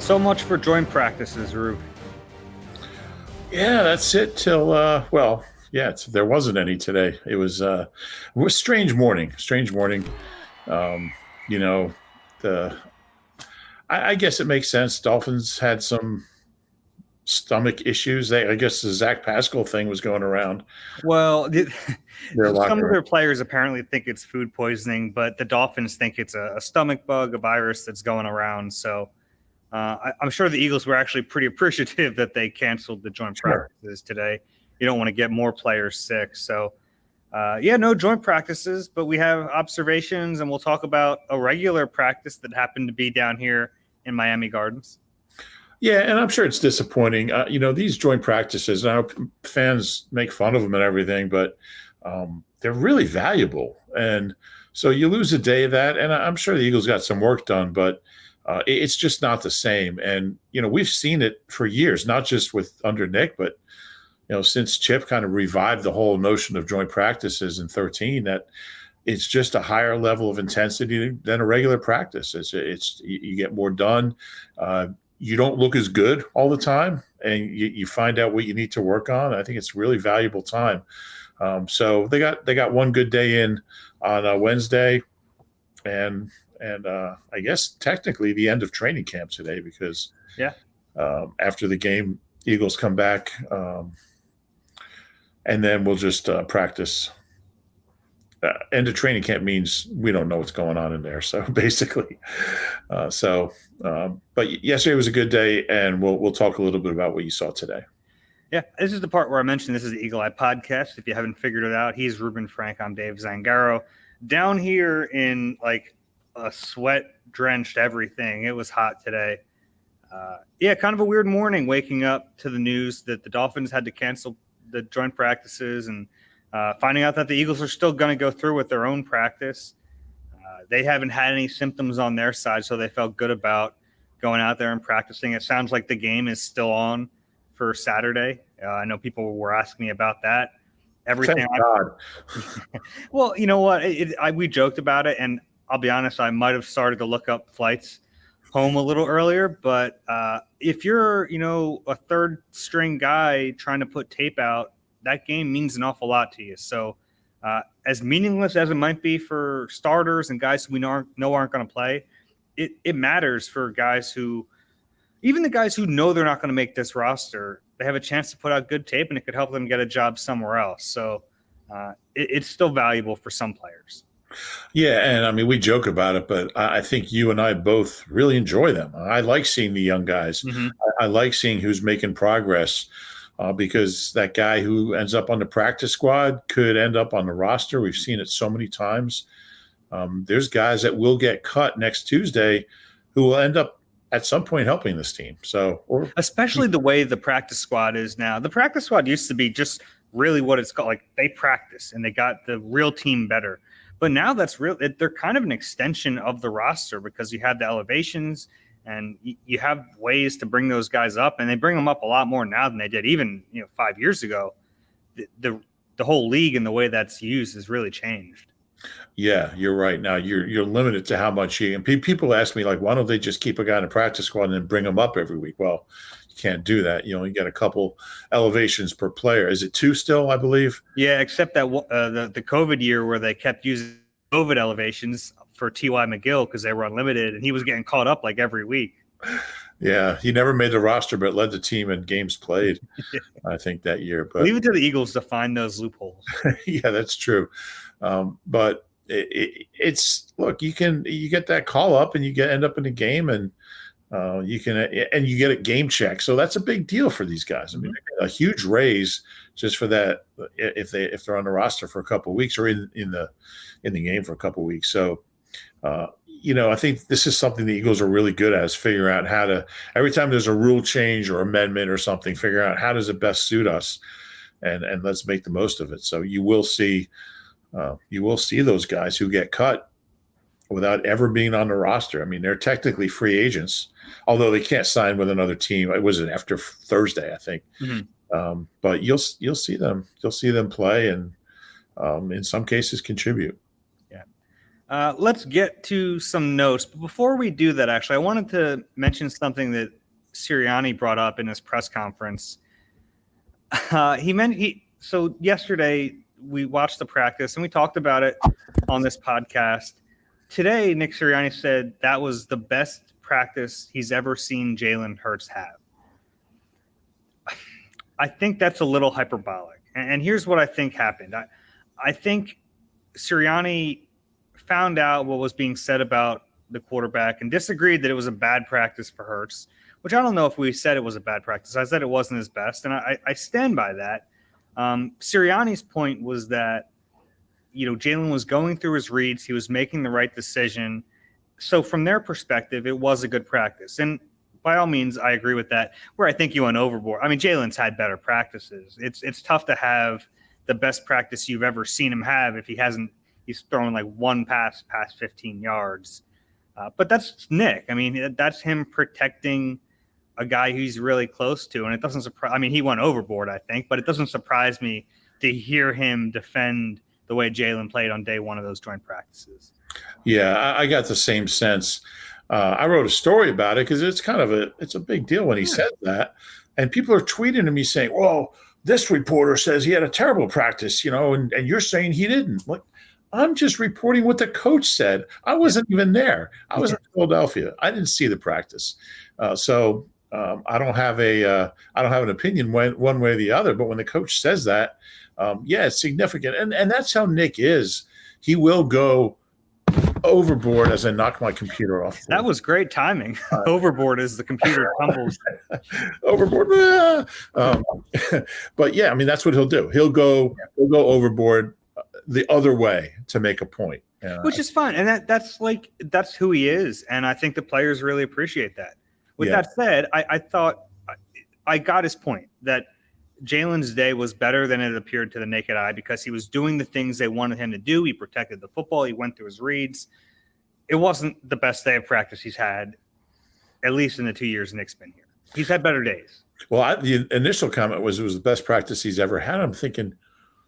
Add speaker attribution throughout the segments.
Speaker 1: So much for joint practices, Rube.
Speaker 2: Yeah, that's it till there wasn't any today. It was a strange morning. Strange morning. Um, you know, the I guess it makes sense. Dolphins had some stomach issues. I guess the Zach Pascal thing was going around
Speaker 1: Well,
Speaker 2: their
Speaker 1: some
Speaker 2: locker
Speaker 1: of
Speaker 2: room.
Speaker 1: their players apparently think it's food poisoning, but the Dolphins think it's a stomach bug, a virus that's going around. So I'm sure the Eagles were actually pretty appreciative that they canceled the joint
Speaker 2: Sure.
Speaker 1: practices today. You don't want to get more players sick. So, yeah, no joint practices, but we have observations, and we'll talk about a regular practice that happened to be down here in Miami Gardens.
Speaker 2: Yeah, and I'm sure it's disappointing. These joint practices. Now fans make fun of them and everything, but they're really valuable. And so you lose a day of that, and I'm sure the Eagles got some work done, but it's just not the same. And we've seen it for years, not just with under Nick, but since Chip kind of revived the whole notion of joint practices in 13, that it's just a higher level of intensity than a regular practice. It's you get more done. You don't look as good all the time, and you find out what you need to work on. I think it's really valuable time. So they got one good day in on Wednesday, and I guess technically the end of training camp today, because after the game, Eagles come back, and then we'll just practice. End of training camp means we don't know what's going on in there. So basically, but yesterday was a good day, and we'll talk a little bit about what you saw today.
Speaker 1: Yeah, this is the part where I mentioned this is the Eagle Eye podcast. If you haven't figured it out, he's Ruben Frank. I'm Dave Zangaro. Down here in like a sweat-drenched everything. It was hot today. Kind of a weird morning waking up to the news that the Dolphins had to cancel the joint practices and finding out that the Eagles are still going to go through with their own practice. They haven't had any symptoms on their side, so they felt good about going out there and practicing. It sounds like the game is still on for Saturday. I know people were asking me about that.
Speaker 2: Everything. Thank God.
Speaker 1: Well, you know what? We joked about it, and I'll be honest, I might have started to look up flights home a little earlier. But if you're, a third string guy trying to put tape out, that game means an awful lot to you. So as meaningless as it might be for starters and guys who we know aren't going to play, it matters for guys who, even the guys who know they're not going to make this roster, they have a chance to put out good tape, and it could help them get a job somewhere else. So it's still valuable for some players.
Speaker 2: Yeah, and I mean, we joke about it, but I think you and I both really enjoy them. I like seeing the young guys. Mm-hmm. I like seeing who's making progress. Because that guy who ends up on the practice squad could end up on the roster. We've seen it so many times. There's guys that will get cut next Tuesday who will end up at some point helping this team.
Speaker 1: Especially the way the practice squad is now. The practice squad used to be just really what it's called. Like, they practice and they got the real team better. But now they're kind of an extension of the roster, because you have the elevations and you have ways to bring those guys up, and they bring them up a lot more now than they did even 5 years ago. The whole league and the way that's used has really changed.
Speaker 2: Yeah, you're right. Now you're limited to how much and people ask me, like, why don't they just keep a guy in a practice squad and then bring him up every week? Well, you can't do that. You only get a couple elevations per player. Is it 2 still, I believe?
Speaker 1: Yeah, except that the COVID year where they kept using COVID elevations for T.Y. McGill because they were unlimited, and he was getting caught up like every week.
Speaker 2: Yeah, he never made the roster, but led the team in games played, I think, that year. But
Speaker 1: leave it to the Eagles to find those loopholes.
Speaker 2: Yeah, that's true. But it's look, you get that call up and you end up in a game, and you get a game check. So that's a big deal for these guys. I mean, a huge raise just for that if they're on the roster for a couple of weeks or in the game for a couple of weeks. So I think this is something the Eagles are really good at, is figuring out how to, every time there's a rule change or amendment or something, figure out how does it best suit us, and let's make the most of it. So you will see those guys who get cut without ever being on the roster. I mean, they're technically free agents, although they can't sign with another team. It was after Thursday, I think. Mm-hmm. But you'll see them. You'll see them play, and in some cases contribute.
Speaker 1: Yeah. Let's get to some notes. But before we do that, actually, I wanted to mention something that Sirianni brought up in his press conference. So yesterday we watched the practice and we talked about it on this podcast. Today, Nick Sirianni said that was the best practice he's ever seen Jalen Hurts have. I think that's a little hyperbolic. And here's what I think happened. I think Sirianni found out what was being said about the quarterback and disagreed that it was a bad practice for Hurts, which I don't know if we said it was a bad practice. I said it wasn't his best, and I stand by that. Sirianni's point was that, Jalen was going through his reads. He was making the right decision. So from their perspective, it was a good practice. And by all means, I agree with that. Where I think you went overboard. I mean, Jalen's had better practices. It's tough to have the best practice you've ever seen him have if he's throwing like one pass past 15 yards. But that's Nick. I mean, that's him protecting a guy who he's really close to. And it doesn't surprise. I mean, he went overboard, I think, but it doesn't surprise me to hear him defend the way Jalen played on day one of those joint practices.
Speaker 2: Yeah, I got the same sense. I wrote a story about it because it's a big deal when he said that. And people are tweeting to me saying, well, this reporter says he had a terrible practice, and you're saying he didn't. Like, I'm just reporting what the coach said. I wasn't even there. I was in Philadelphia. I didn't see the practice. So I don't have an opinion one way or the other. But when the coach says that, it's significant. And that's how Nick is. He will go overboard as I knock my computer off.
Speaker 1: That was great timing. Overboard as the computer tumbles.
Speaker 2: Overboard. But yeah, I mean, that's what he'll do. He'll go overboard the other way to make a point.
Speaker 1: Which is fine. And that's who he is. And I think the players really appreciate that. With that said, I thought I got his point that Jalen's day was better than it appeared to the naked eye because he was doing the things they wanted him to do. He protected the football. He went through his reads. It wasn't the best day of practice he's had, at least in the 2 years Nick's been here. He's had better days.
Speaker 2: Well, the initial comment was it was the best practice he's ever had. I'm thinking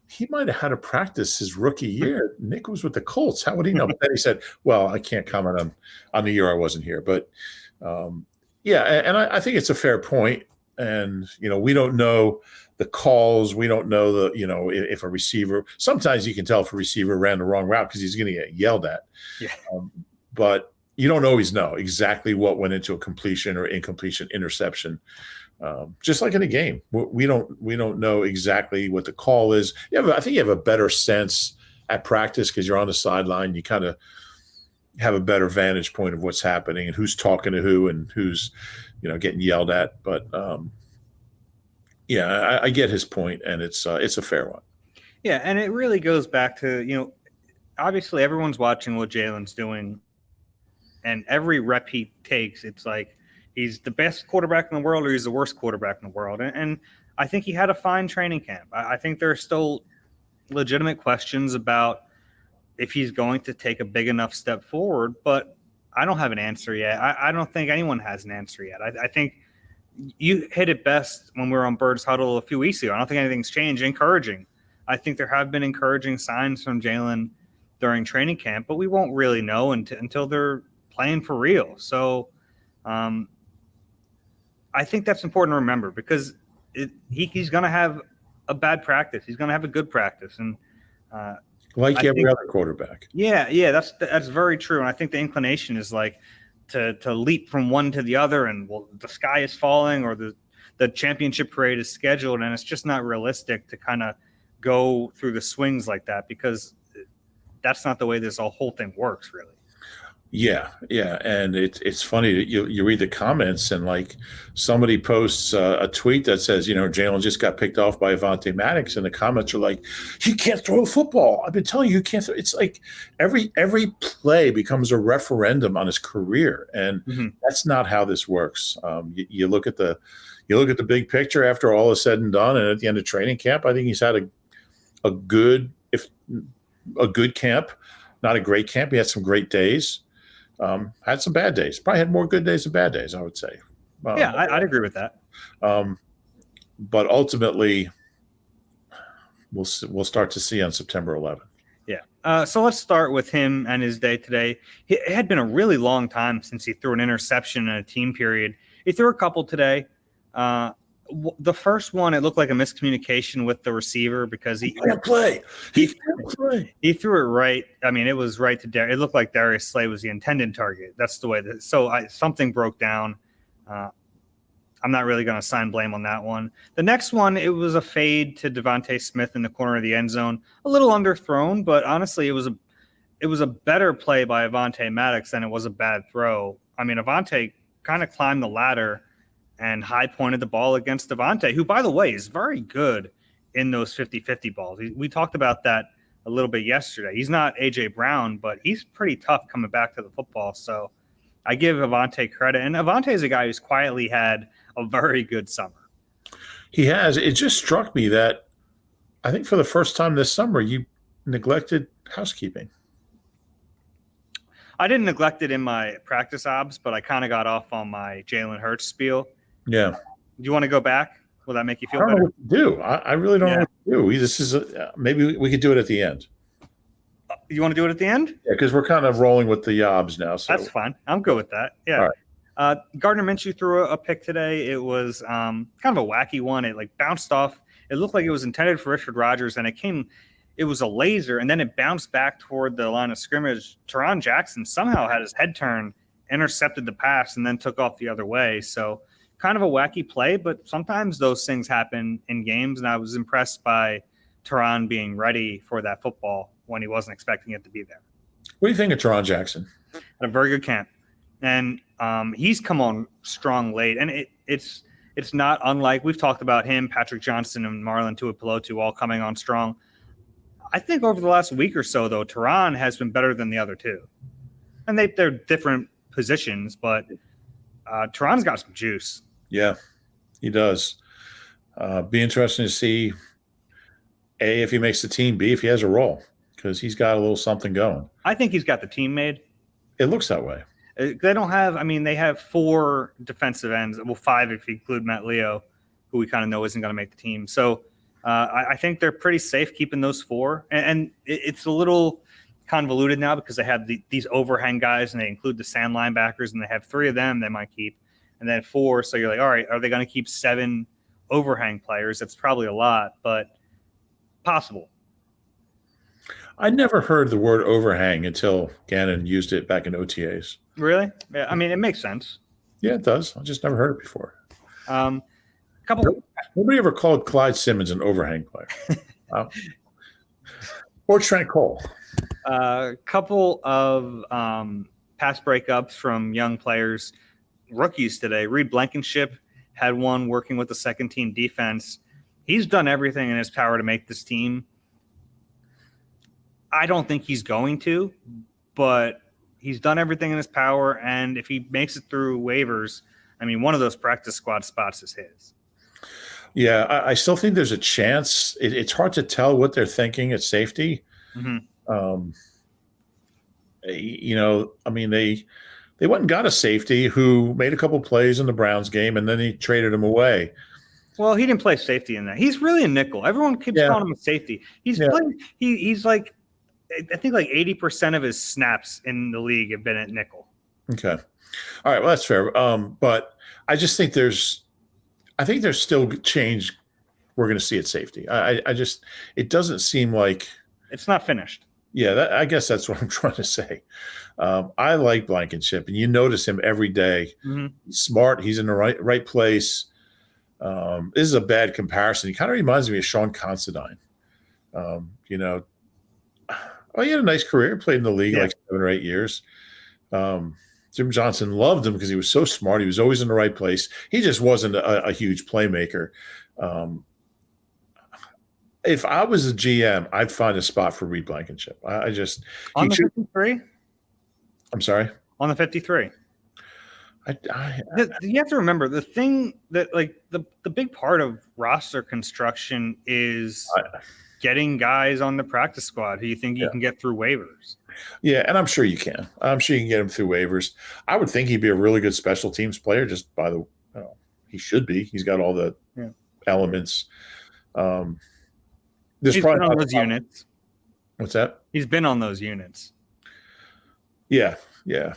Speaker 2: he might have had a practice his rookie year. Nick was with the Colts. How would he know? But then he said, well, I can't comment on the year I wasn't here. But, and I think it's a fair point. And, we don't know the calls. We don't know if a receiver – sometimes you can tell if a receiver ran the wrong route because he's going to get yelled at.
Speaker 1: Yeah.
Speaker 2: But you don't always know exactly what went into a completion or incompletion interception. Just like in a game, we don't know exactly what the call is. I think you have a better sense at practice because you're on the sideline. You kind of have a better vantage point of what's happening and who's talking to who and who's getting yelled at. But I get his point, and it's a fair one.
Speaker 1: Yeah, and it really goes back to obviously everyone's watching what Jalen's doing, and every rep he takes, it's like he's the best quarterback in the world or he's the worst quarterback in the world. And I think he had a fine training camp. I think there are still legitimate questions about if he's going to take a big enough step forward, but I don't have an answer yet. I don't think anyone has an answer yet. I think you hit it best when we were on Birds Huddle a few weeks ago. I don't think anything's changed. Encouraging. I think there have been encouraging signs from Jalen during training camp, but we won't really know until they're playing for real. So I think that's important to remember because he's going to have a bad practice. He's going to have a good practice. And
Speaker 2: like every other quarterback.
Speaker 1: Yeah, that's very true. And I think the inclination is like to leap from one to the other and the sky is falling or the championship parade is scheduled. And it's just not realistic to kind of go through the swings like that because that's not the way this whole thing works, really.
Speaker 2: Yeah. And it's funny that you read the comments and like somebody posts a tweet that says, Jalen just got picked off by Avonte Maddox. And the comments are like, he can't throw a football. I've been telling you, can't throw. It's like every play becomes a referendum on his career. And that's not how this works. You look at the big picture after all is said and done. And at the end of training camp, I think he's had a good camp, not a great camp. He had some great days. Had some bad days. Probably had more good days than bad days, I would say.
Speaker 1: I'd agree with that.
Speaker 2: But ultimately, we'll start to see on September 11th.
Speaker 1: Yeah. So let's start with him and his day today. It had been a really long time since he threw an interception in a team period. He threw a couple today. The first one, it looked like a miscommunication with the receiver because
Speaker 2: he can't play. He can't play.
Speaker 1: He threw it right. I mean, it was right to Darius. It looked like Darius Slay was the intended target. That's the way that. So something broke down. I'm not really going to assign blame on that one. The next one, it was a fade to Devontae Smith in the corner of the end zone. A little underthrown, but honestly, it was a better play by Avonte Maddox than it was a bad throw. I mean, Avonte kind of climbed the ladder and high pointed the ball against Devontae, who, by the way, is very good in those 50-50 balls. We talked about that a little bit yesterday. He's not A.J. Brown, but he's pretty tough coming back to the football. So I give Avonte credit. And Avonte is a guy who's quietly had a very good summer.
Speaker 2: He has. It just struck me that I think for the first time this summer, you neglected housekeeping.
Speaker 1: I didn't neglect it in my practice obs, but I kind of got off on my Jalen Hurts spiel.
Speaker 2: Yeah.
Speaker 1: Do you want to go back? Will that make you feel
Speaker 2: I don't
Speaker 1: better?
Speaker 2: know what to do. I really don't know what to do. This is maybe we could do it at the end.
Speaker 1: You want to do it at the end?
Speaker 2: Yeah, because we're kind of rolling with the obs now. So
Speaker 1: that's fine. I'm good with that. Yeah.
Speaker 2: All right.
Speaker 1: Gardner Minshew threw a pick today. It was kind of a wacky one. It like bounced off. It looked like it was intended for Richard Rodgers, and it was a laser, and then it bounced back toward the line of scrimmage. Teron Jackson somehow had his head turned, intercepted the pass, and then took off the other way. So kind of a wacky play, but sometimes those things happen in games, and I was impressed by Teron being ready for that football when he wasn't expecting it to be there.
Speaker 2: What do you think of Teron Jackson?
Speaker 1: Had a very good camp. And he's come on strong late. And it's not unlike we've talked about him, Patrick Johnson, and Marlon Tuipulotu all coming on strong. I think over the last week or so, though, Teron has been better than the other two. And they're different positions, but Teron's got some juice.
Speaker 2: Yeah, he does. Be interesting to see, A, if he makes the team, B, if he has a role, because he's got a little something going.
Speaker 1: I think he's got the team made.
Speaker 2: It looks that way.
Speaker 1: They don't have – I mean, they have 4 defensive ends. Well, 5 if you include Matt Leo, who we kind of know isn't going to make the team. So I think they're pretty safe keeping those 4. And it's a little convoluted now because they have these overhang guys, and they include the sand linebackers, and they have 3 of them they might keep, and then 4. So you're like, all right, are they going to keep 7 overhang players? That's probably a lot, but possible.
Speaker 2: I never heard the word overhang until Gannon used it back in OTAs.
Speaker 1: Really? Yeah, I mean, it makes sense.
Speaker 2: Yeah, it does. I just never heard it before. Nobody ever called Clyde Simmons an overhang player. Or Trent Cole.
Speaker 1: Couple of pass breakups from young players, rookies today. Reed Blankenship had one working with the second-team defense. He's done everything in his power to make this team. I don't think he's going to, but he's done everything in his power, and if he makes it through waivers, I mean, one of those practice squad spots is his.
Speaker 2: Yeah, I still think there's a chance. It's hard to tell what they're thinking at safety. Mm-hmm. I mean, they went and got a safety who made a couple plays in the Browns game, and then he traded him away.
Speaker 1: Well, he didn't play safety in that. He's really a nickel. Everyone keeps calling him a safety. He's like, I think like 80% of his snaps in the league have been at nickel.
Speaker 2: Okay. All right. Well, that's fair. But I just think there's still change we're going to see at safety. It doesn't seem like
Speaker 1: it's not finished.
Speaker 2: Yeah. I guess that's what I'm trying to say. I like Blankenship, and you notice him every day. Mm-hmm. He's smart. He's in the right place. This is a bad comparison. He kind of reminds me of Sean Considine. He had a nice career, played in the league like 7 or 8 years. Jim Johnson loved him because he was so smart. He was always in the right place. He just wasn't a huge playmaker. If I was a GM, I'd find a spot for Reed Blankenship. On
Speaker 1: the 53?
Speaker 2: I'm sorry?
Speaker 1: On the 53. You have to remember the thing that like the big part of roster construction is getting guys on the practice squad who you think you can get through waivers.
Speaker 2: Yeah, and I'm sure you can. I'm sure you can get him through waivers. I would think he'd be a really good special teams player just by he should be. He's got all the elements.
Speaker 1: He's probably on those units.
Speaker 2: What's that?
Speaker 1: He's been on those units.
Speaker 2: Yeah, yeah.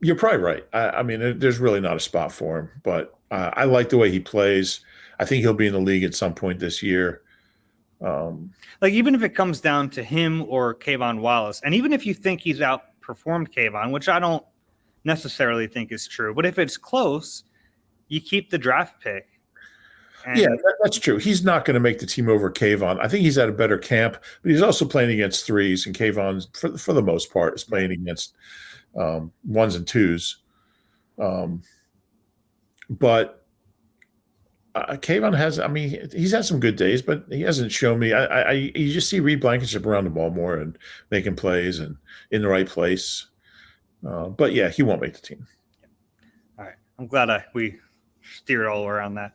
Speaker 2: You're probably right. I mean, there's really not a spot for him, but I like the way he plays. I think he'll be in the league at some point this year.
Speaker 1: Like, even if it comes down to him or Kayvon Wallace, and even if you think he's outperformed Kayvon, which I don't necessarily think is true, but if it's close, you keep the draft pick.
Speaker 2: And yeah, that's true. He's not going to make the team over Kayvon. I think he's at a better camp, but he's also playing against threes, and Kayvon, for the most part, is playing against ones and twos. But Kayvon has, I mean, he's had some good days, but he hasn't shown me. You just see Reed Blankenship around the ball more and making plays and in the right place. But yeah, he won't make the team.
Speaker 1: All right, I'm glad we steered all around that.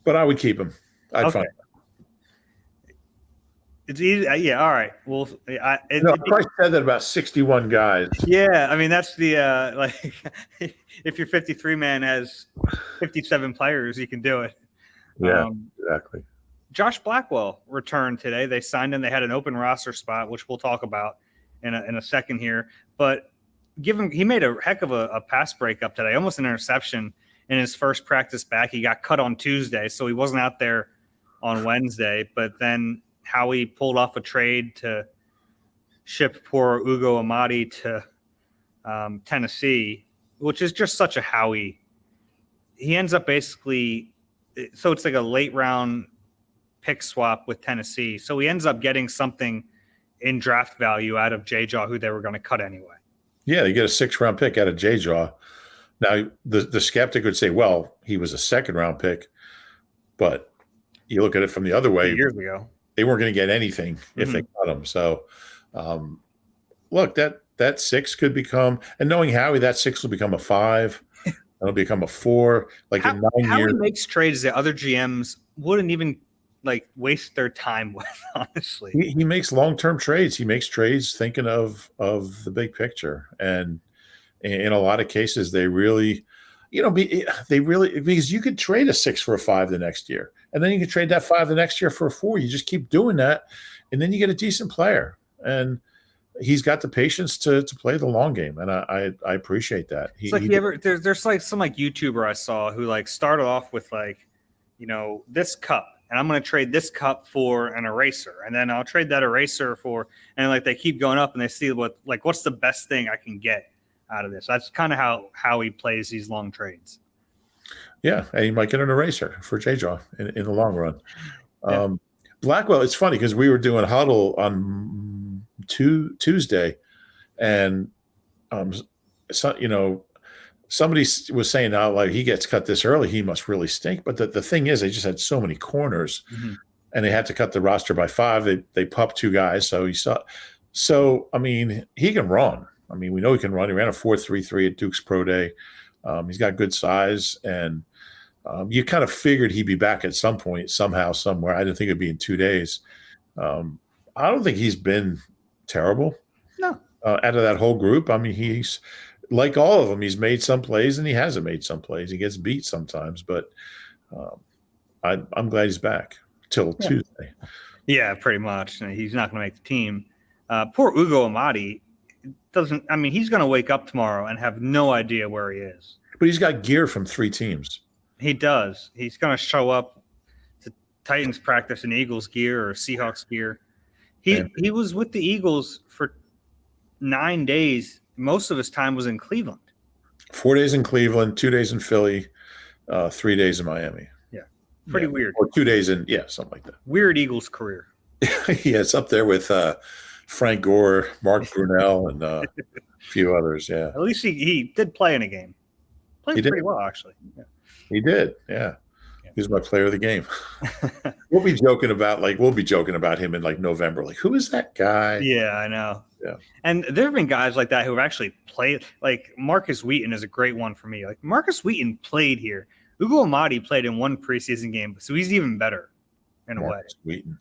Speaker 2: But I would keep him. I'd find him.
Speaker 1: It's easy. Yeah. All right. Well,
Speaker 2: Price said that about 61 guys.
Speaker 1: Yeah. I mean, that's the like, if your 53 man has 57 players, you can do it.
Speaker 2: Yeah, exactly.
Speaker 1: Josh Blackwell returned today. They signed him. They had an open roster spot, which we'll talk about in a second here. But he made a heck of a pass breakup today, almost an interception. In his first practice back, he got cut on Tuesday, so he wasn't out there on Wednesday. But then Howie pulled off a trade to ship poor Ugo Amadi to Tennessee, which is just such a Howie. He ends up basically – so it's like a late-round pick swap with Tennessee. So he ends up getting something in draft value out of J-Jaw, who they were going to cut anyway.
Speaker 2: Yeah, you get a 6th-round pick out of J-Jaw. Now, the skeptic would say, well, he was a 2nd-round pick, but you look at it from the other way.
Speaker 1: Years ago.
Speaker 2: They weren't going to get anything if they cut him. So, look, that 6 could become – and knowing Howie, that 6 will become a 5. It'll become a 4. Like in 9 years.
Speaker 1: Howie makes trades that other GMs wouldn't even like waste their time with, honestly.
Speaker 2: He makes long-term trades. He makes trades thinking of the big picture. And – in a lot of cases, they really, because you could trade a 6 for a 5 the next year, and then you can trade that 5 the next year for a 4. You just keep doing that, and then you get a decent player. And he's got the patience to play the long game, and I appreciate that.
Speaker 1: It's like there's like some like YouTuber I saw who like started off with like, this cup, and I'm going to trade this cup for an eraser, and then I'll trade that eraser for, and like they keep going up, and they see what's the best thing I can get out of this. That's kind of how he plays these long trades.
Speaker 2: Yeah, and you might get an eraser for J-Jaw in the long run. Yeah. Blackwell, it's funny because we were doing huddle on Tuesday, and somebody was saying how like he gets cut this early, he must really stink. But the thing is, they just had so many corners, and they had to cut the roster by 5. They pumped 2 guys, so he saw. So I mean, he can run. I mean, we know he can run. He ran a 4.33 at Duke's Pro Day. He's got good size, and you kind of figured he'd be back at some point, somehow, somewhere. I didn't think it'd be in 2 days. I don't think he's been terrible.
Speaker 1: No.
Speaker 2: Out of that whole group, I mean, he's like all of them. He's made some plays, and he hasn't made some plays. He gets beat sometimes, but I'm glad he's back till Tuesday.
Speaker 1: Yeah, pretty much. He's not going to make the team. Poor Ugo Amadi. He's going to wake up tomorrow and have no idea where he is.
Speaker 2: But he's got gear from 3 teams.
Speaker 1: He does. He's going to show up to Titans practice in Eagles gear or Seahawks gear. He was with the Eagles for 9 days. Most of his time was in Cleveland.
Speaker 2: 4 days in Cleveland, 2 days in Philly, 3 days in Miami.
Speaker 1: Yeah, pretty weird.
Speaker 2: Or 2 days in, something like that.
Speaker 1: Weird Eagles career.
Speaker 2: Yeah, it's up there with Frank Gore, Mark Brunell, and a few others. Yeah,
Speaker 1: at least he did play in a game. Played pretty well, actually. Yeah.
Speaker 2: He did. Yeah, he was my player of the game. We'll be joking about him in like November. Like, who is that guy?
Speaker 1: Yeah, I know.
Speaker 2: Yeah,
Speaker 1: and there have been guys like that who have actually played. Like Marcus Wheaton is a great one for me. Like Marcus Wheaton played here. Ugo Amadi played in 1 preseason game, so he's even better in a way.
Speaker 2: Marcus Wheaton.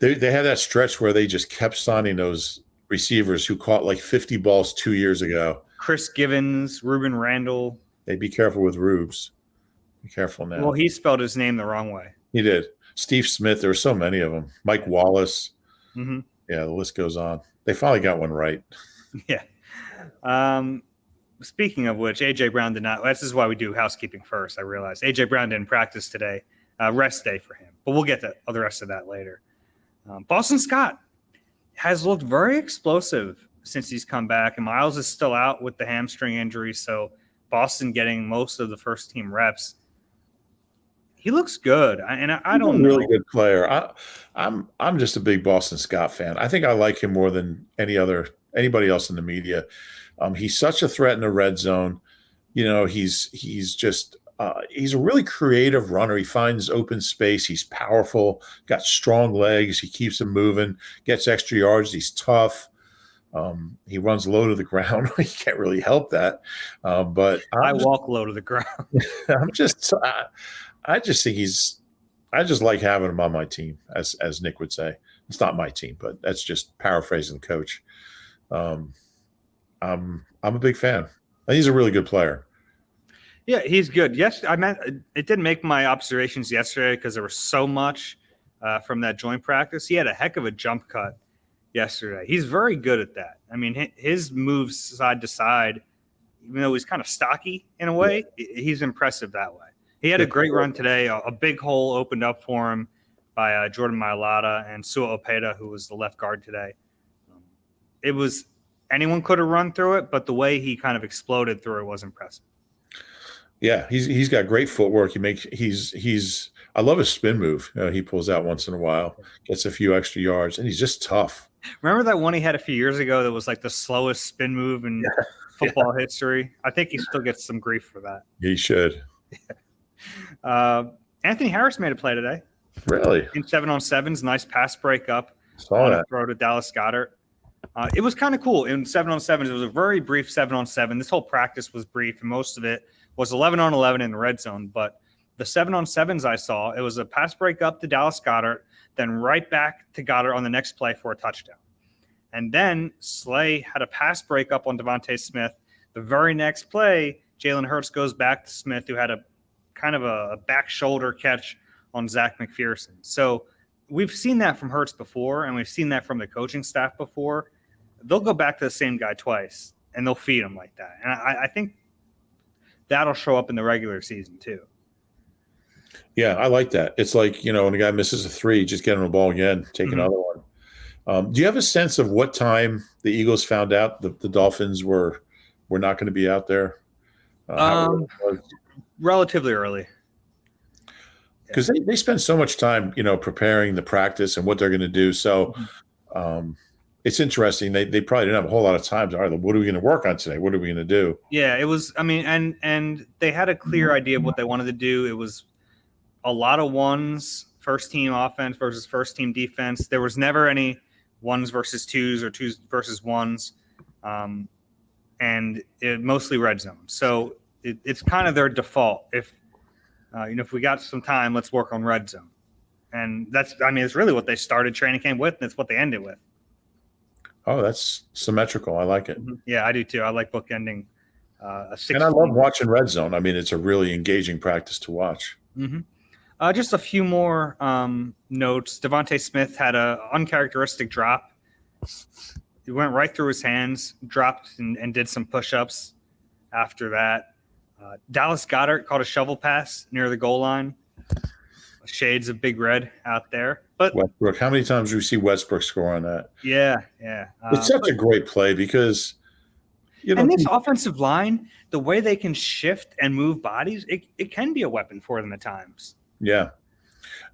Speaker 2: They had that stretch where they just kept signing those receivers who caught like 50 balls 2 years ago.
Speaker 1: Chris Givens, Ruben Randall.
Speaker 2: Hey, be careful with Rubes. Be careful now.
Speaker 1: Well, he spelled his name the wrong way.
Speaker 2: He did. Steve Smith. There were so many of them. Mike Wallace.
Speaker 1: Mm-hmm.
Speaker 2: Yeah, the list goes on. They finally got one right.
Speaker 1: Yeah. Speaking of which, A.J. Brown did not. This is why we do housekeeping first. I realized A.J. Brown didn't practice today. Rest day for him. But we'll get to the rest of that later. Boston Scott has looked very explosive since he's come back. And Miles is still out with the hamstring injury. So Boston getting most of the first team reps. He looks good. I don't know.
Speaker 2: Really good player. I'm just a big Boston Scott fan. I think I like him more than anybody else in the media. He's such a threat in the red zone. He's a really creative runner. He finds open space. He's powerful, got strong legs. He keeps them moving, gets extra yards. He's tough. He runs low to the ground. You can't really help that. But
Speaker 1: I walk low to the ground.
Speaker 2: I just think I just like having him on my team, as Nick would say. It's not my team, but that's just paraphrasing the coach. I'm a big fan. He's a really good player.
Speaker 1: Yeah, he's good. Yes, it didn't make my observations yesterday because there was so much from that joint practice. He had a heck of a jump cut yesterday. He's very good at that. I mean, his moves side to side, even though he's kind of stocky in a way, he's impressive that way. He had a great run today. A big hole opened up for him by Jordan Mailata and Sua Opeta, who was the left guard today. It was anyone could have run through it, but the way he kind of exploded through it was impressive.
Speaker 2: Yeah, he's got great footwork. I love his spin move. He pulls out once in a while, gets a few extra yards, and he's just tough.
Speaker 1: Remember that one he had a few years ago that was like the slowest spin move in football history? I think he still gets some grief for that.
Speaker 2: He should.
Speaker 1: Anthony Harris made a play today.
Speaker 2: Really?
Speaker 1: In 7-on-7s, nice pass break up.
Speaker 2: Saw that.
Speaker 1: Throw to Dallas Goedert. It was kind of cool. In 7-on-7s, it was a very brief 7-on-7. This whole practice was brief, and most of it was 11-on-11 in the red zone. But the 7-on-7s I saw, it was a pass break up to Dallas Goedert, then right back to Goedert on the next play for a touchdown. And then Slay had a pass break up on Devontae Smith. The very next play, Jalen Hurts goes back to Smith, who had a kind of a back shoulder catch on Zach McPherson. So we've seen that from Hurts before, and we've seen that from the coaching staff before. They'll go back to the same guy twice, and they'll feed him like that. And I think that'll show up in the regular season too.
Speaker 2: Yeah, I like that. It's like, when a guy misses a 3, just get him the ball again, take another one. Do you have a sense of what time the Eagles found out the Dolphins were not going to be out there?
Speaker 1: Relatively early.
Speaker 2: Because they spend so much time, preparing the practice and what they're going to do. So it's interesting. They probably didn't have a whole lot of time to, all right, what are we going to work on today? What are we going to do?
Speaker 1: Yeah, it was, and they had a clear idea of what they wanted to do. It was a lot of ones, first team offense versus first team defense. There was never any ones versus twos or twos versus ones. And it mostly red zone. So it's kind of their default. If we got some time, let's work on red zone. And it's really what they started training camp with, and it's what they ended with.
Speaker 2: Oh, that's symmetrical. I like it.
Speaker 1: Yeah, I do too. I like bookending a 6.
Speaker 2: And I love watching red zone. It's a really engaging practice to watch.
Speaker 1: Mm-hmm. Just a few more notes. Devontae Smith had an uncharacteristic drop. He went right through his hands, dropped and did some push-ups after that. Dallas Goedert caught a shovel pass near the goal line. Shades of Big Red out there. But
Speaker 2: Westbrook, how many times do we see Westbrook score on that?
Speaker 1: Yeah.
Speaker 2: It's such a great play because
Speaker 1: and this offensive line, the way they can shift and move bodies, it can be a weapon for them at times.
Speaker 2: Yeah,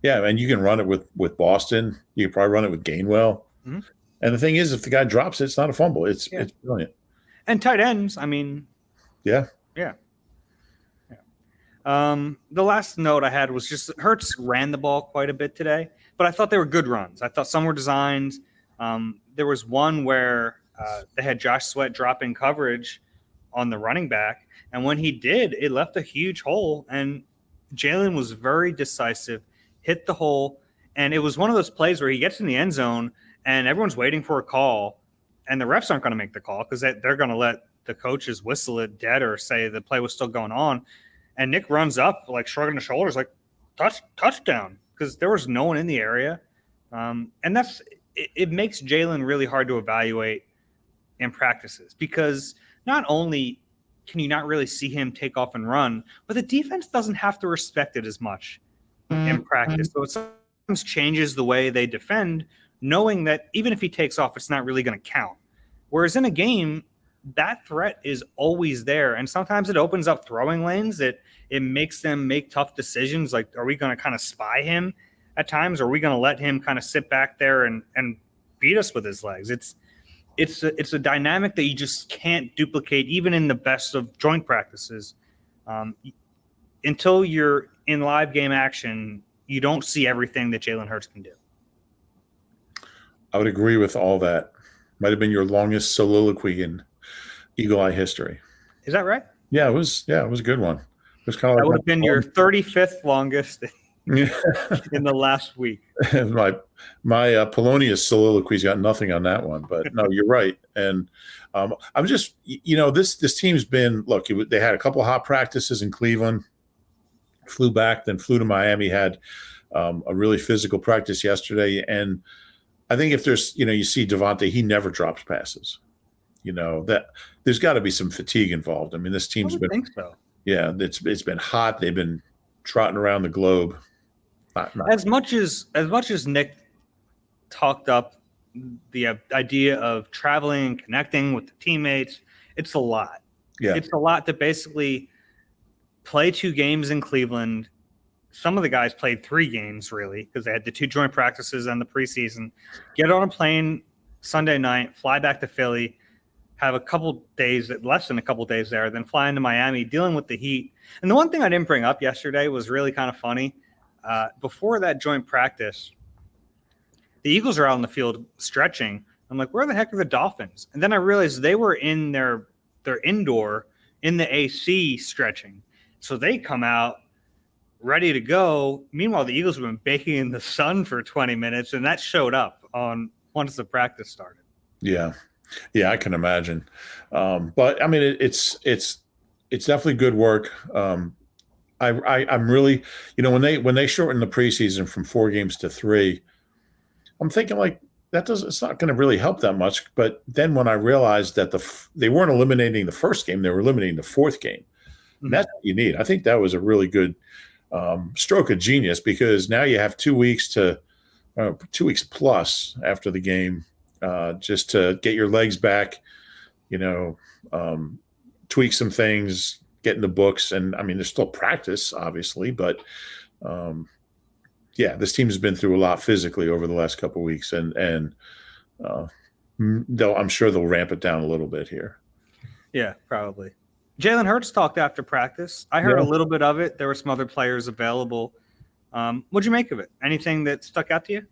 Speaker 2: and you can run it with Boston. You can probably run it with Gainwell.
Speaker 1: Mm-hmm.
Speaker 2: And the thing is, if the guy drops it, it's not a fumble. It's brilliant.
Speaker 1: And tight ends,
Speaker 2: Yeah.
Speaker 1: The last note I had was just Hurts ran the ball quite a bit today, but I thought they were good runs. I thought some were designed. There was one where they had Josh Sweat drop in coverage on the running back, and when he did, it left a huge hole, and Jalen was very decisive, hit the hole, and it was one of those plays where he gets in the end zone, and everyone's waiting for a call, and the refs aren't going to make the call because they're going to let the coaches whistle it dead or say the play was still going on. And Nick runs up, like shrugging the shoulders, like touchdown, because there was no one in the area. And it makes Jalen really hard to evaluate in practices because not only can you not really see him take off and run, but the defense doesn't have to respect it as much in practice. So it sometimes changes the way they defend, knowing that even if he takes off, it's not really going to count. Whereas in a game, that threat is always there. And sometimes it opens up throwing lanes. It makes them make tough decisions. Like, are we going to kind of spy him at times? Or are we going to let him kind of sit back there and beat us with his legs? It's a dynamic that you just can't duplicate even in the best of joint practices. Until you're in live game action, you don't see everything that Jalen Hurts can do.
Speaker 2: I would agree with all that. Might have been your longest soliloquy in Eagle Eye history.
Speaker 1: Is that right?
Speaker 2: Yeah, it was a good one. It was kind of
Speaker 1: that would have been your 35th longest in the last week.
Speaker 2: my Polonius soliloquies got nothing on that one, but no, you're right. And I'm just, this team's been, look, they had a couple of hot practices in Cleveland, flew back, then flew to Miami, had a really physical practice yesterday. And I think if there's, you see Devontae, he never drops passes. That there's got to be some fatigue involved. I mean, this team's been,
Speaker 1: think so.
Speaker 2: Yeah, it's been hot. They've been trotting around the globe.
Speaker 1: As much as Nick talked up the idea of traveling and connecting with the teammates, it's a lot.
Speaker 2: Yeah,
Speaker 1: it's a lot to basically play 2 games in Cleveland. Some of the guys played 3 games really because they had the 2 joint practices and the preseason. Get on a plane Sunday night, fly back to Philly, have less than a couple days there, then fly into Miami, dealing with the heat. And the one thing I didn't bring up yesterday was really kind of funny. Before that joint practice, the Eagles are out on the field stretching. I'm like, where the heck are the Dolphins? And then I realized they were in their indoor in the AC stretching. So they come out ready to go. Meanwhile, the Eagles have been baking in the sun for 20 minutes, and that showed up once the practice started.
Speaker 2: Yeah, I can imagine. But I mean, it's definitely good work. I'm really, when they shortened the preseason from 4 games to 3, I'm thinking like it's not going to really help that much. But then when I realized that they weren't eliminating the first game, they were eliminating the 4th game. Mm-hmm. And that's what you need. I think that was a really good stroke of genius because now you have 2 weeks 2 weeks plus after the game. Just to get your legs back, tweak some things, get in the books. And I mean, there's still practice, obviously, but this team has been through a lot physically over the last couple of weeks, and I'm sure they'll ramp it down a little bit here.
Speaker 1: Yeah, probably. Jalen Hurts talked after practice. I heard a little bit of it. There were some other players available. What'd you make of it? Anything that stuck out to you?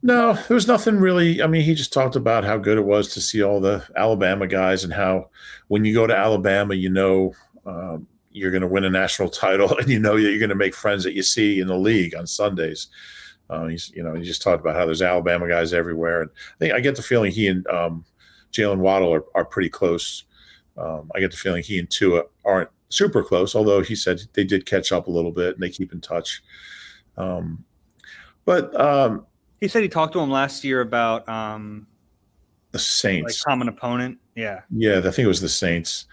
Speaker 2: No, there was nothing really. I mean, he just talked about how good it was to see all the Alabama guys and how when you go to Alabama, you're going to win a national title and that you're going to make friends that you see in the league on Sundays. He just talked about how there's Alabama guys everywhere. And I get the feeling he and Jalen Waddle are pretty close. I get the feeling he and Tua aren't super close, although he said they did catch up a little bit and they keep in touch.
Speaker 1: He said he talked to him last year about
Speaker 2: the Saints,
Speaker 1: common opponent. Yeah,
Speaker 2: I think it was the Saints.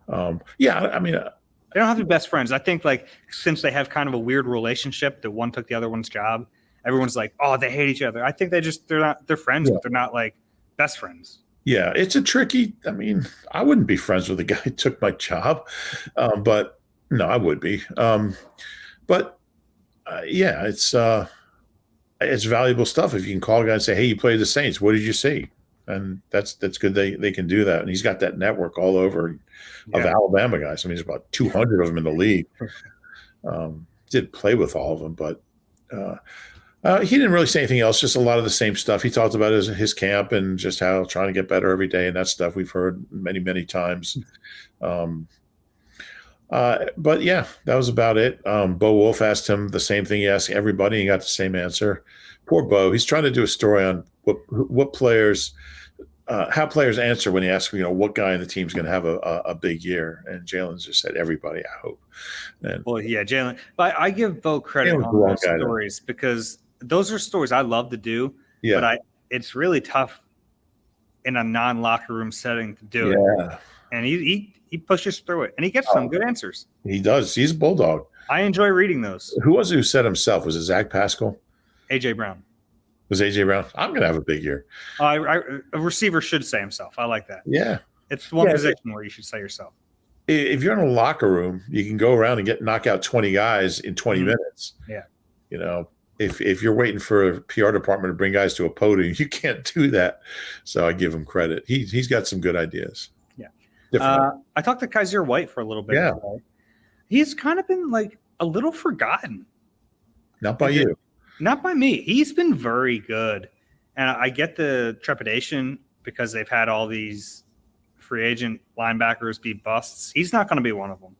Speaker 2: I mean,
Speaker 1: they don't have to be best friends. I think since they have kind of a weird relationship that one took the other one's job, everyone's like, oh, they hate each other. I think they're friends, but they're not like best friends.
Speaker 2: Yeah, it's a tricky. I mean, I wouldn't be friends with the guy who took my job, but no, I would be. It's valuable stuff if you can call a guy and say, hey, you played the Saints. What did you see? And that's good. They can do that. And he's got that network all over of Alabama guys. I mean, there's about 200 of them in the league. Did play with all of them, but he didn't really say anything else, just a lot of the same stuff. He talked about his camp and just how trying to get better every day. And that stuff we've heard many, many times. But yeah, that was about it. Bo Wolf asked him the same thing he asked everybody. He got the same answer. Poor Bo. He's trying to do a story on what players, how players answer when he asks, what guy in the team's going to have a big year. And Jalen's just said, everybody, I hope. And,
Speaker 1: Jalen. But I give Bo credit on those stories because those are stories I love to do.
Speaker 2: Yeah.
Speaker 1: But it's really tough in a non-locker room setting to do it.
Speaker 2: Yeah.
Speaker 1: And he pushes through it, and he gets some good answers.
Speaker 2: He does. He's a bulldog.
Speaker 1: I enjoy reading those.
Speaker 2: Who was it who said himself? Was it Zach Pascal?
Speaker 1: A.J. Brown.
Speaker 2: Was A.J. Brown? I'm going to have a big year.
Speaker 1: A receiver should say himself. I like that.
Speaker 2: Yeah.
Speaker 1: It's one position where you should say yourself.
Speaker 2: If you're in a locker room, you can go around and knock out 20 guys in 20 minutes.
Speaker 1: Yeah.
Speaker 2: You know, if you're waiting for a PR department to bring guys to a podium, you can't do that. So I give him credit. He's got some good ideas.
Speaker 1: Yeah. I talked to Kyzir White for a little bit.
Speaker 2: Yeah.
Speaker 1: Today. He's kind of been like a little forgotten.
Speaker 2: Not by you.
Speaker 1: Not by me. He's been very good. And I get the trepidation because they've had all these free agent linebackers be busts. He's not going to be one of them.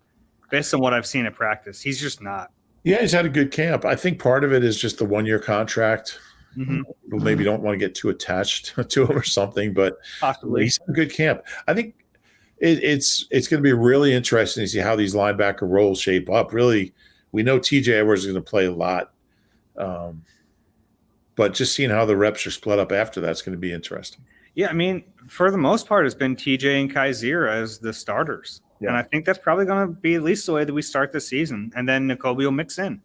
Speaker 1: Based on what I've seen at practice, he's just not.
Speaker 2: Yeah, he's had a good camp. I think part of it is just the 1-year contract.
Speaker 1: Mm-hmm.
Speaker 2: People maybe don't want to get too attached to him or something, but
Speaker 1: possibly
Speaker 2: he's had a good camp. I think it's going to be really interesting to see how these linebacker roles shape up. Really, we know T.J. Edwards is going to play a lot, but just seeing how the reps are split up after that's going to be interesting.
Speaker 1: Yeah, I mean, for the most part, it's been TJ and Kyzir as the starters. Yeah. And I think that's probably going to be at least the way that we start the season. And then Nakobe will mix in.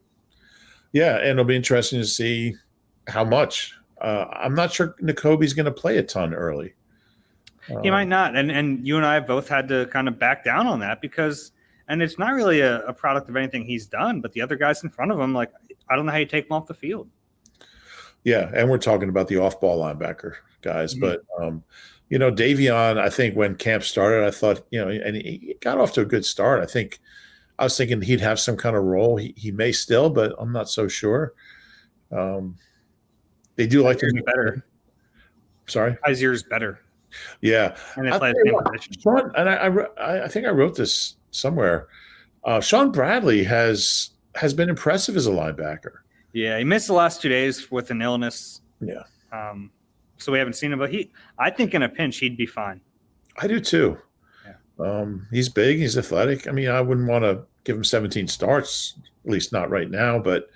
Speaker 1: Yeah,
Speaker 2: and it'll be interesting to see how much. I'm not sure Nakobe's going to play a ton early.
Speaker 1: He might not. And you and I both had to kind of back down on that because – and it's not really a product of anything he's done, but the other guys in front of him, like, I don't know how you take them off the field.
Speaker 2: Yeah, and we're talking about the off-ball linebacker guys. Mm-hmm. But, Davion, I think when camp started, I thought, and he got off to a good start. I was thinking he'd have some kind of role. He may still, but I'm not so sure. They do like to be
Speaker 1: better.
Speaker 2: Sorry?
Speaker 1: Kyzir's better.
Speaker 2: Yeah.
Speaker 1: And they play the same position.
Speaker 2: Sean, and I think I wrote this somewhere. Sean Bradley has been impressive as a linebacker.
Speaker 1: Yeah, he missed the last 2 days with an illness.
Speaker 2: Yeah.
Speaker 1: So we haven't seen him, but I think in a pinch he'd be fine.
Speaker 2: I do too.
Speaker 1: Yeah.
Speaker 2: He's big, he's athletic. I mean, I wouldn't want to give him 17 starts, at least not right now, but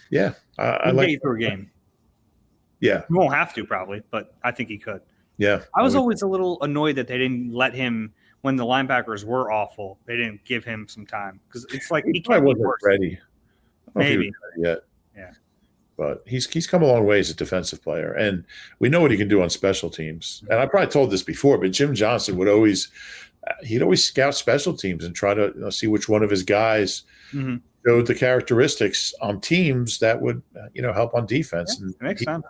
Speaker 2: yeah. I like
Speaker 1: get you through a game.
Speaker 2: Yeah.
Speaker 1: He won't have to probably, but I think he could.
Speaker 2: Yeah.
Speaker 1: I was always a little annoyed that they didn't let him when the linebackers were awful. They didn't give him some time because it's like he can't be worse.
Speaker 2: Ready.
Speaker 1: Maybe
Speaker 2: yet.
Speaker 1: Yeah.
Speaker 2: But he's come a long way as a defensive player, and we know what he can do on special teams. And I probably told this before, but Jim Johnson would always scout special teams and try to see which one of his guys showed the characteristics on teams that would help on defense.
Speaker 1: Yeah, and it makes sense.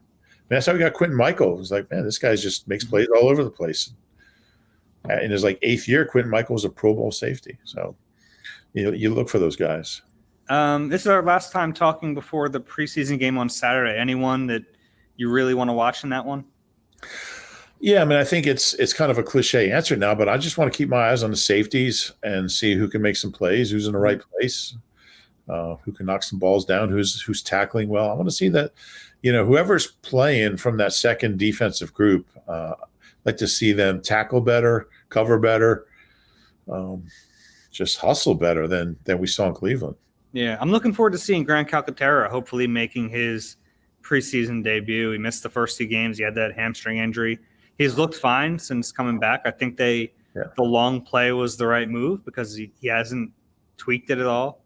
Speaker 2: That's how we got Quentin Michael. It was like, man, this guy just makes plays all over the place. In his 8th year, Quentin Michael was a Pro Bowl safety. So you look for those guys.
Speaker 1: This is our last time talking before the preseason game on Saturday. Anyone that you really want to watch in that one?
Speaker 2: Yeah, I mean, I think it's kind of a cliche answer now, but I just want to keep my eyes on the safeties and see who can make some plays, who's in the right place, who can knock some balls down, who's tackling well. I want to see that, whoever's playing from that second defensive group, I'd like to see them tackle better, cover better, just hustle better than we saw in Cleveland.
Speaker 1: Yeah, I'm looking forward to seeing Grant Calcaterra hopefully making his preseason debut. He missed the first 2 games. He had that hamstring injury. He's looked fine since coming back. I think the long play was the right move because he hasn't tweaked it at all.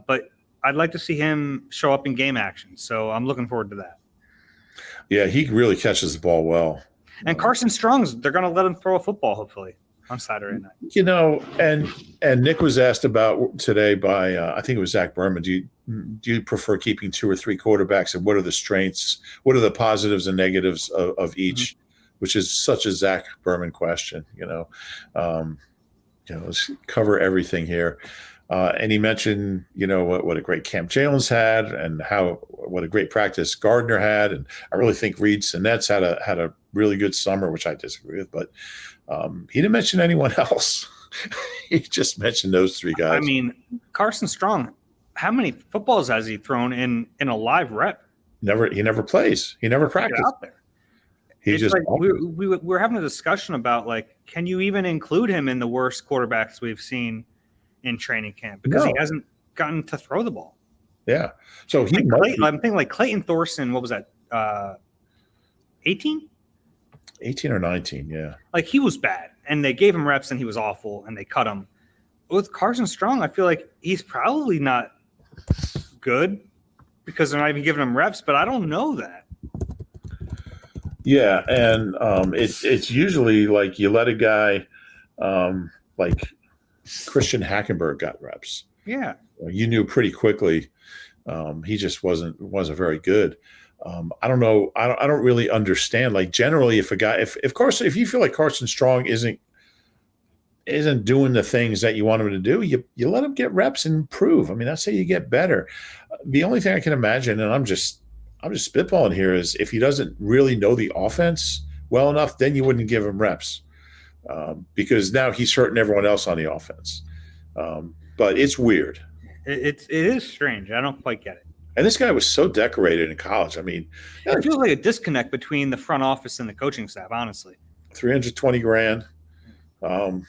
Speaker 1: But I'd like to see him show up in game action. So I'm looking forward to that.
Speaker 2: Yeah, he really catches the ball well.
Speaker 1: And Carson Strong's, they're going to let him throw a football hopefully on Saturday
Speaker 2: night. And Nick was asked about today by I think it was Zach Berman. Do you prefer keeping 2 or 3 quarterbacks, and what are the strengths? What are the positives and negatives of each? Which is such a Zach Berman question. Let's cover everything here. And he mentioned, what a great camp Jalen's had, and what a great practice Gardner had, and I really think Reed Sinet's had a really good summer, which I disagree with, but he didn't mention anyone else. He just mentioned those 3 guys.
Speaker 1: I mean, Carson Strong, how many footballs has he thrown in a live rep?
Speaker 2: He never plays. He never practices
Speaker 1: out there. It's just like we're having a discussion about, like, can you even include him in the worst quarterbacks we've seen in training camp because he hasn't gotten to throw the ball.
Speaker 2: Yeah. So
Speaker 1: I'm thinking like Clayton Thorson. What was that? 18?
Speaker 2: 18 or 19, yeah.
Speaker 1: Like, he was bad, and they gave him reps, and he was awful, and they cut him. With Carson Strong, I feel like he's probably not good because they're not even giving him reps, but I don't know that.
Speaker 2: Yeah, and it's usually like you let a guy like Christian Hackenberg got reps.
Speaker 1: Yeah.
Speaker 2: You knew pretty quickly he just wasn't very good. I don't know. I don't really understand. Like, generally, if a guy, if you feel like Carson Strong isn't doing the things that you want him to do, you let him get reps and improve. I mean, that's how you get better. The only thing I can imagine, and I'm just spitballing here, is if he doesn't really know the offense well enough, then you wouldn't give him reps because now he's hurting everyone else on the offense. But it's weird.
Speaker 1: It is strange. I don't quite get it.
Speaker 2: And this guy was so decorated in college. I mean,
Speaker 1: it feels like a disconnect between the front office and the coaching staff, honestly.
Speaker 2: $320,000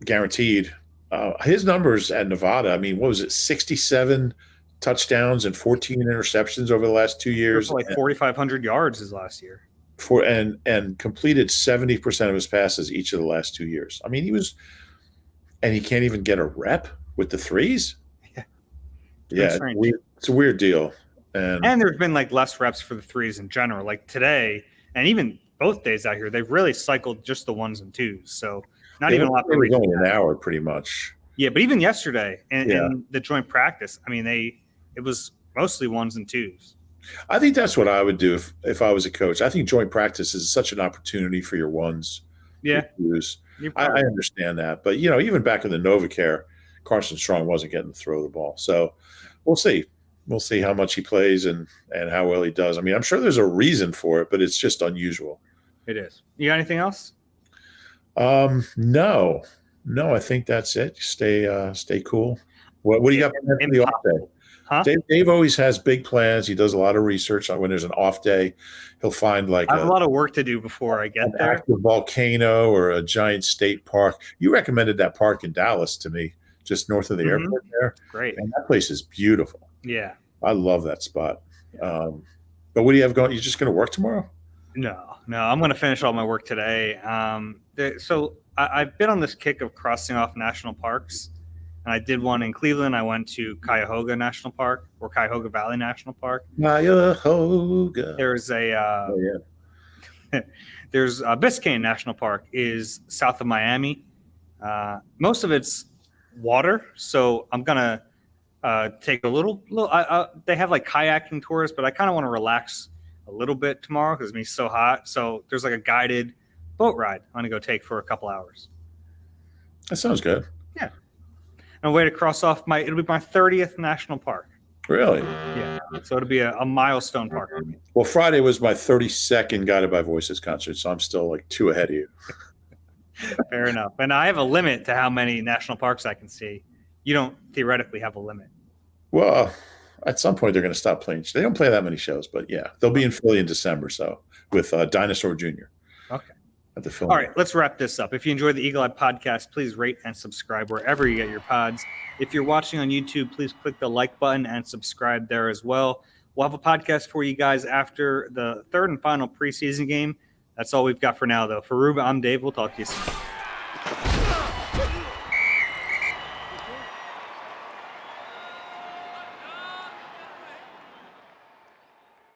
Speaker 2: guaranteed. His numbers at Nevada, I mean, what was it, 67 touchdowns and 14 interceptions over the last 2 years?
Speaker 1: Like 4,500 yards his last year.
Speaker 2: And completed 70% of his passes each of the last 2 years. I mean, he can't even get a rep with the threes. Yeah, it's a weird deal. And
Speaker 1: there's been like less reps for the threes in general. Like today, and even both days out here, they've really cycled just the ones and twos. So not even a lot.
Speaker 2: It was only an hour, pretty much.
Speaker 1: Yeah, but even yesterday in the joint practice, I mean, it was mostly ones and twos.
Speaker 2: I think that's what I would do if I was a coach. I think joint practice is such an opportunity for your ones.
Speaker 1: Yeah,
Speaker 2: twos. I understand that, but even back in the NovaCare, Carson Strong wasn't getting to throw the ball. So we'll see. We'll see how much he plays and how well he does. I mean, I'm sure there's a reason for it, but it's just unusual.
Speaker 1: It is. You got anything else?
Speaker 2: No, I think that's it. Stay cool. What do you got for the off day?
Speaker 1: Huh?
Speaker 2: Dave always has big plans. He does a lot of research. When there's an off day, he'll find like
Speaker 1: I have a lot of work to do before I get there.
Speaker 2: Active volcano or a giant state park. You recommended that park in Dallas to me, just north of the airport there.
Speaker 1: Great.
Speaker 2: And that place is beautiful.
Speaker 1: Yeah.
Speaker 2: I love that spot. But what do you have going? You're just going to work tomorrow?
Speaker 1: No. I'm going to finish all my work today. So I've been on this kick of crossing off national parks. And I did one in Cleveland. I went to Cuyahoga National Park or Cuyahoga Valley National Park.
Speaker 2: Cuyahoga.
Speaker 1: There's there's Biscayne National Park is south of Miami. Most of it's water, so I'm gonna take a little. They have like kayaking tours, but I kind of want to relax a little bit tomorrow because it's gonna be so hot. So there's like a guided boat ride I'm gonna go take for a couple hours.
Speaker 2: That sounds good.
Speaker 1: Yeah. And a way to cross off it'll be my 30th national park.
Speaker 2: Really?
Speaker 1: Yeah. So it'll be a milestone park for me.
Speaker 2: Well, Friday was my 32nd Guided by Voices concert, so I'm still like 2 ahead of you.
Speaker 1: Fair enough. And I have a limit to how many national parks I can see. You don't theoretically have a limit.
Speaker 2: Well, at some point they're going to stop playing. They don't play that many shows, but yeah, they'll be in Philly in December. So with Dinosaur Jr.
Speaker 1: Okay.
Speaker 2: At the film.
Speaker 1: All right, let's wrap this up. If you enjoyed the Eagle Eye podcast, please rate and subscribe wherever you get your pods. If you're watching on YouTube, please click the like button and subscribe there as well. We'll have a podcast for you guys after the third and final preseason game. That's all we've got for now, though. For Ruben, I'm Dave. We'll talk to you soon.